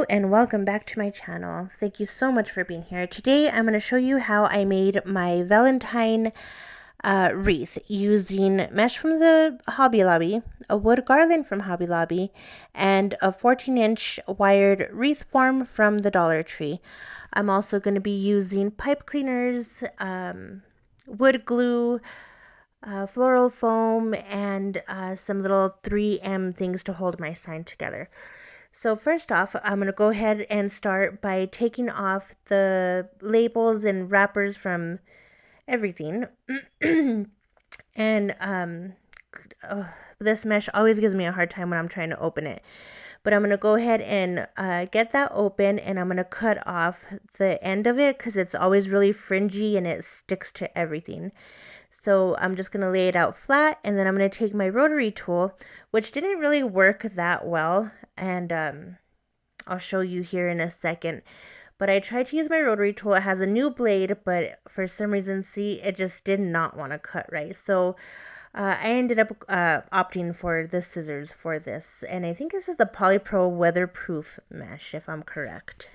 and welcome back to my channel. Thank you so much for being here. Today I'm going to show you how I made my Valentine wreath using mesh from the Hobby Lobby, a wood garland from Hobby Lobby, and a 14-inch wired wreath form from the Dollar Tree. I'm also going to be using pipe cleaners, wood glue, floral foam, and some little 3M things to hold my sign together. So first off, I'm going to go ahead and start by taking off the labels and wrappers from everything. And this mesh always gives me a hard time when I'm trying to open it. But I'm going to go ahead and get that open, and I'm going to cut off the end of it because it's always really fringy and it sticks to everything. So I'm just going to lay it out flat, and then I'm going to take my rotary tool, which didn't really work that well, and I'll show you here in a second. But I tried to use my rotary tool. It has a new blade, but for some reason, see, it just did not want to cut right. So I ended up opting for the scissors for this, and I think this is the Polypro weatherproof mesh, if I'm correct.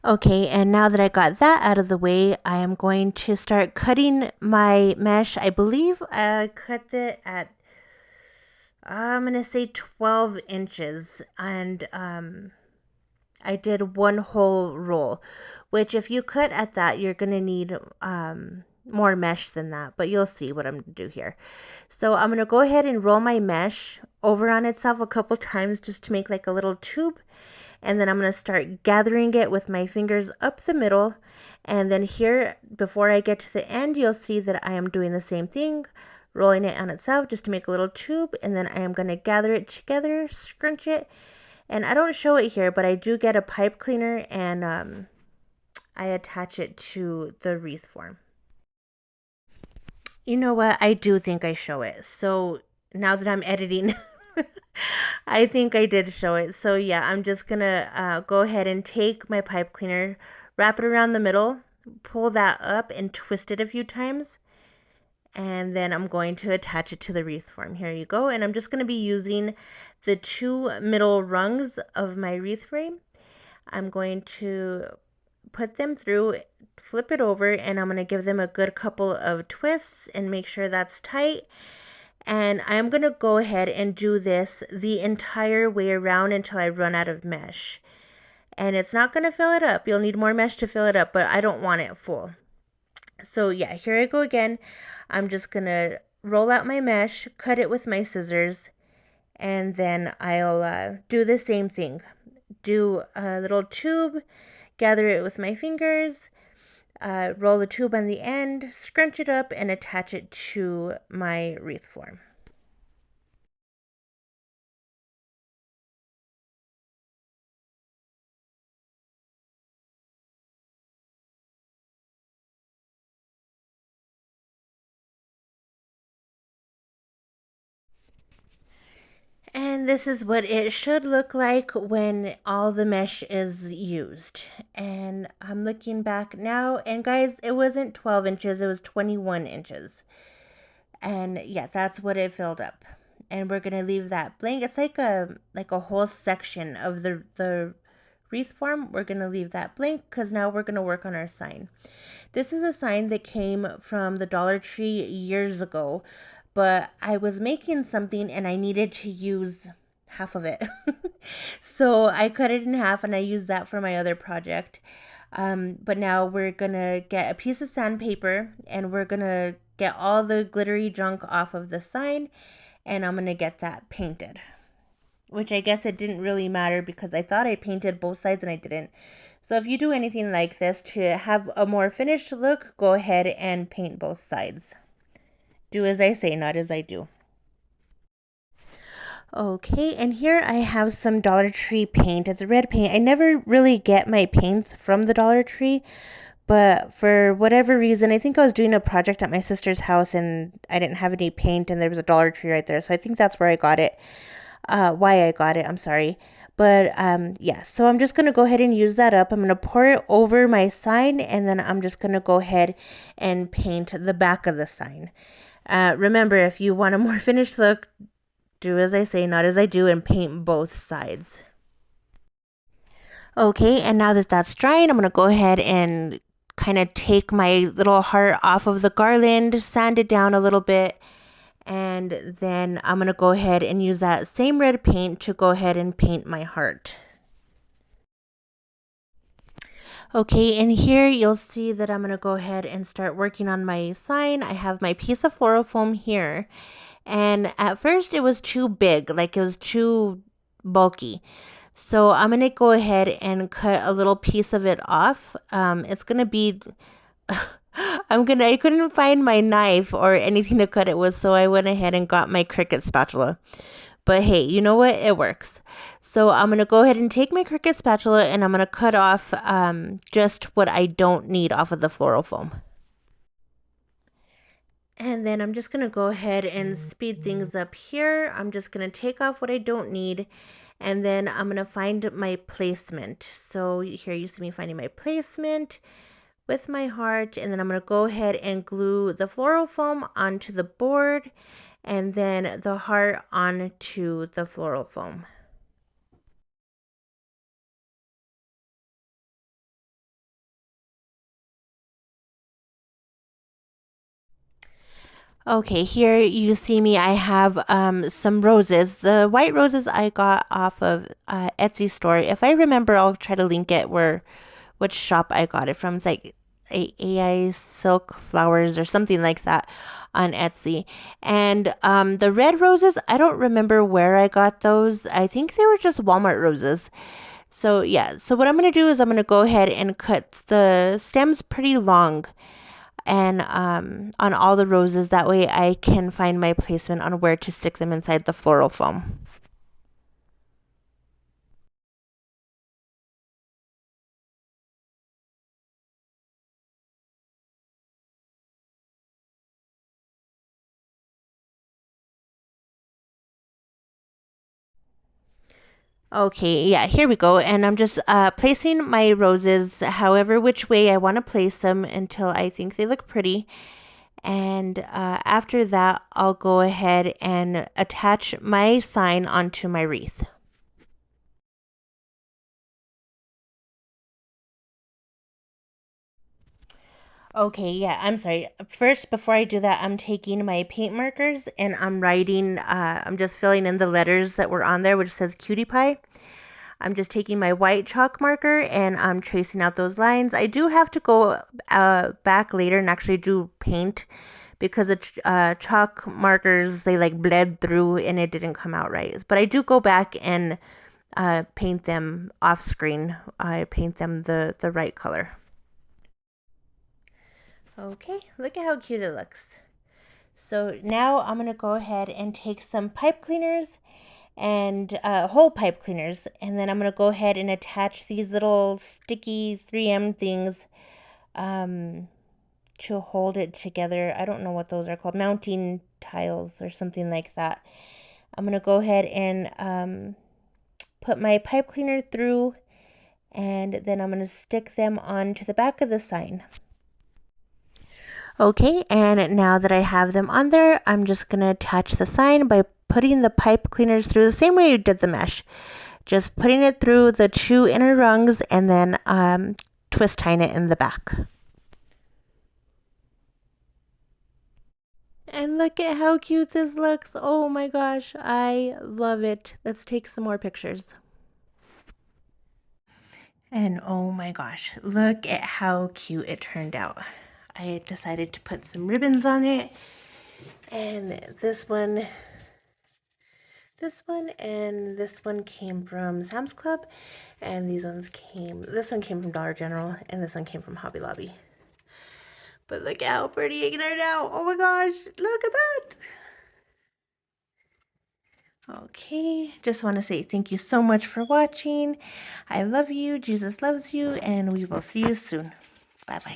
Okay, and now that I got that out of the way, I am going to start cutting my mesh. I believe I cut it at, I'm going to say 12 inches, and I did one whole roll, which if you cut at that, you're going to need more mesh than that, but you'll see what I'm going to do here. So I'm going to go ahead and roll my mesh over on itself a couple times just to make like a little tube. And then I'm going to start gathering it with my fingers up the middle. And then here, before I get to the end, you'll see that I am doing the same thing, rolling it on itself just to make a little tube. And then I am going to gather it together, scrunch it. And I don't show it here, but I do get a pipe cleaner, and I attach it to the wreath form. You know what? I do think I show it. So now that I'm editing, I think I did show it. So yeah, I'm just gonna go ahead and take my pipe cleaner, wrap it around the middle, pull that up and twist it a few times. And then I'm going to attach it to the wreath form. Here you go. And I'm just going to be using the two middle rungs of my wreath frame. I'm going to put them through, flip it over, and I'm going to give them a good couple of twists and make sure that's tight. And I'm going to go ahead and do this the entire way around until I run out of mesh. And it's not going to fill it up. You'll need more mesh to fill it up, but I don't want it full. So yeah, here I go again. I'm just going to roll out my mesh, cut it with my scissors, and then I'll do the same thing. Do a little tube, gather it with my fingers, roll the tube on the end, scrunch it up, and attach it to my wreath form. And this is what it should look like when all the mesh is used. And I'm looking back now, and guys, it wasn't 12 inches, it was 21 inches. And yeah, that's what it filled up. And we're gonna leave that blank. It's like a whole section of the wreath form. We're gonna leave that blank because now we're gonna work on our sign. This is a sign that came from the Dollar Tree years ago, but I was making something and I needed to use half of it. So I cut it in half and I used that for my other project. But now we're gonna get a piece of sandpaper and we're gonna get all the glittery junk off of the sign, and I'm gonna get that painted. Which I guess it didn't really matter because I thought I painted both sides and I didn't. So if you do anything like this to have a more finished look, go ahead and paint both sides. Do as I say, not as I do. Okay, and here I have some Dollar Tree paint. It's a red paint. I never really get my paints from the Dollar Tree, but for whatever reason, I think I was doing a project at my sister's house and I didn't have any paint and there was a Dollar Tree right there. So I think that's where I got it. Why I got it, I'm sorry. But yeah, so I'm just going to go ahead and use that up. I'm going to pour it over my sign, and then I'm just going to go ahead and paint the back of the sign. Remember, if you want a more finished look, do as I say, not as I do, and paint both sides. Okay, and now that that's drying, I'm going to go ahead and kind of take my little heart off of the garland, sand it down a little bit, and then I'm going to go ahead and use that same red paint to go ahead and paint my heart. Okay, and here you'll see that I'm going to go ahead and start working on my sign. I have my piece of floral foam here, and at first it was too big, like it was too bulky. So I'm going to go ahead and cut a little piece of it off. It's going to be I couldn't find my knife or anything to cut it with, so I went ahead and got my Cricut spatula. But hey, you know what? It works. So I'm going to go ahead and take my Cricut spatula and I'm going to cut off just what I don't need off of the floral foam. And then I'm just going to go ahead and speed things up here. I'm just going to take off what I don't need. And then I'm going to find my placement. So here you see me finding my placement with my heart. And then I'm going to go ahead and glue the floral foam onto the board. And then the heart onto the floral foam. Okay, here you see me. I have some roses. The white roses I got off of Etsy store. If I remember, I'll try to link it which shop I got it from. It's like AI Silk Flowers or something like that on Etsy. And the red roses, I don't remember where I got those. I think they were just Walmart roses. So yeah, so what I'm going to do is I'm going to go ahead and cut the stems pretty long and on all the roses. That way I can find my placement on where to stick them inside the floral foam. Okay, yeah, here we go. And I'm just placing my roses however which way I want to place them until I think they look pretty. And after that, I'll go ahead and attach my sign onto my wreath. Okay, yeah, I'm sorry. First, before I do that, I'm taking my paint markers and I'm writing, I'm just filling in the letters that were on there, which says cutie pie. I'm just taking my white chalk marker and I'm tracing out those lines. I do have to go back later and actually do paint because the chalk markers, they like bled through and it didn't come out right. But I do go back and paint them off screen. I paint them the right color. Okay, look at how cute it looks. So now I'm going to go ahead and take some pipe cleaners and whole pipe cleaners, and then I'm going to go ahead and attach these little sticky 3M things to hold it together. I don't know what those are called, mounting tiles or something like that. I'm going to go ahead and put my pipe cleaner through, and then I'm going to stick them onto the back of the sign. Okay, and now that I have them on there, I'm just going to attach the sign by putting the pipe cleaners through the same way you did the mesh. Just putting it through the 2 inner rungs and then twist tying it in the back. And look at how cute this looks. Oh my gosh, I love it. Let's take some more pictures. And oh my gosh, look at how cute it turned out. I decided to put some ribbons on it. And this one, and this one came from Sam's Club. And this one came from Dollar General, and this one came from Hobby Lobby. But look at how pretty it turned out. Oh my gosh, look at that. Okay, just want to say thank you so much for watching. I love you, Jesus loves you, and we will see you soon. Bye-bye.